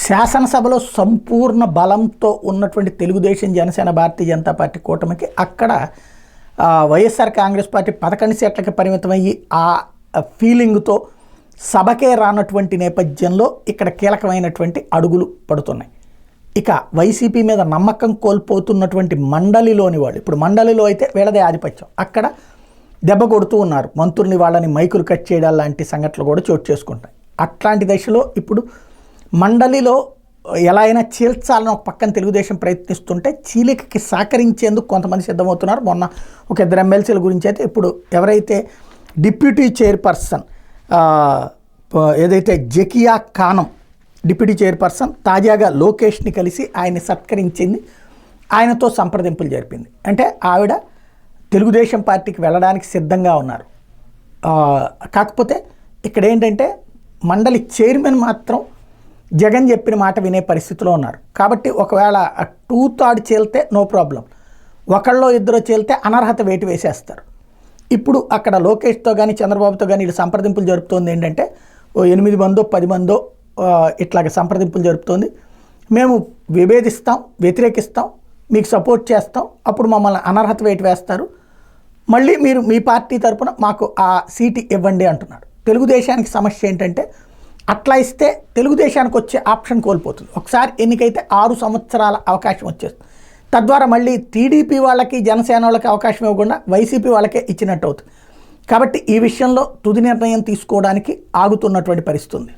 శాసనసభలో సంపూర్ణ బలంతో ఉన్నటువంటి తెలుగుదేశం, జనసేన, భారతీయ జనతా పార్టీ కూటమికి అక్కడ వైఎస్ఆర్ కాంగ్రెస్ పార్టీ 11 సీట్లకి పరిమితమయ్యి ఆ ఫీలింగ్తో సభకే రానటువంటి నేపథ్యంలో ఇక్కడ కీలకమైనటువంటి అడుగులు పడుతున్నాయి. ఇక వైసీపీ మీద నమ్మకం కోల్పోతున్నటువంటి మండలిలోని వాళ్ళు, ఇప్పుడు మండలిలో అయితే వీళ్ళదే ఆధిపత్యం, అక్కడ దెబ్బ కొడుతూ ఉన్నారు. మంత్రుల్ని వాళ్ళని మైకులు కట్ చేయడం లాంటి సంఘటనలు కూడా చోటు చేసుకుంటాయి. అట్లాంటి దశలో ఇప్పుడు మండలిలో ఎలా అయినా చీల్చాలని ఒక పక్కన తెలుగుదేశం ప్రయత్నిస్తుంటే చీలికకి సహకరించేందుకు కొంతమంది సిద్ధమవుతున్నారు. మొన్న ఒక 2 ఎమ్మెల్సీల గురించి అయితే ఇప్పుడు ఎవరైతే డిప్యూటీ చైర్పర్సన్ ఏదైతే జకియా ఖానం డిప్యూటీ చైర్పర్సన్ తాజాగా లోకేష్ని కలిసి ఆయన్ని సత్కరించింది, ఆయనతో సంప్రదింపులు జరిపింది. అంటే ఆవిడ తెలుగుదేశం పార్టీకి వెళ్ళడానికి సిద్ధంగా ఉన్నారు. కాకపోతే ఇక్కడ ఏంటంటే మండలి చైర్మన్ మాత్రం జగన్ చెప్పిన మాట వినే పరిస్థితిలో ఉన్నారు. కాబట్టి ఒకవేళ 2/3 చేలితే నో ప్రాబ్లం, ఒకళ్ళో ఇద్దరు చేలితే అనర్హత వేటు వేసేస్తారు. ఇప్పుడు అక్కడ లోకేష్తో కానీ చంద్రబాబుతో కానీ వీళ్ళు సంప్రదింపులు జరుపుతోంది ఏంటంటే 8 మందో 10 మందో ఇట్లాగ సంప్రదింపులు జరుపుతోంది. మేము విభేదిస్తాం, వ్యతిరేకిస్తాం, మీకు సపోర్ట్ చేస్తాం, అప్పుడు మమ్మల్ని అనర్హత వేటు వేస్తారు, మళ్ళీ మీరు మీ పార్టీ తరపున మాకు ఆ సీటు ఇవ్వండి అంటున్నాడు. తెలుగుదేశానికి సమస్య ఏంటంటే అట్లా ఇస్తే తెలుగుదేశానికి వచ్చే ఆప్షన్ కోల్పోతుంది. ఒకసారి ఎన్నికైతే 6 సంవత్సరాల అవకాశం వచ్చేస్తుంది. తద్వారా మళ్ళీ టీడీపీ వాళ్ళకి, జనసేన వాళ్ళకి అవకాశం ఇవ్వకుండా వైసీపీ వాళ్ళకే ఇచ్చినట్టు అవుతుంది. కాబట్టి ఈ విషయంలో తుది నిర్ణయం తీసుకోవడానికి ఆగుతున్నటువంటి పరిస్థితి ఉంది.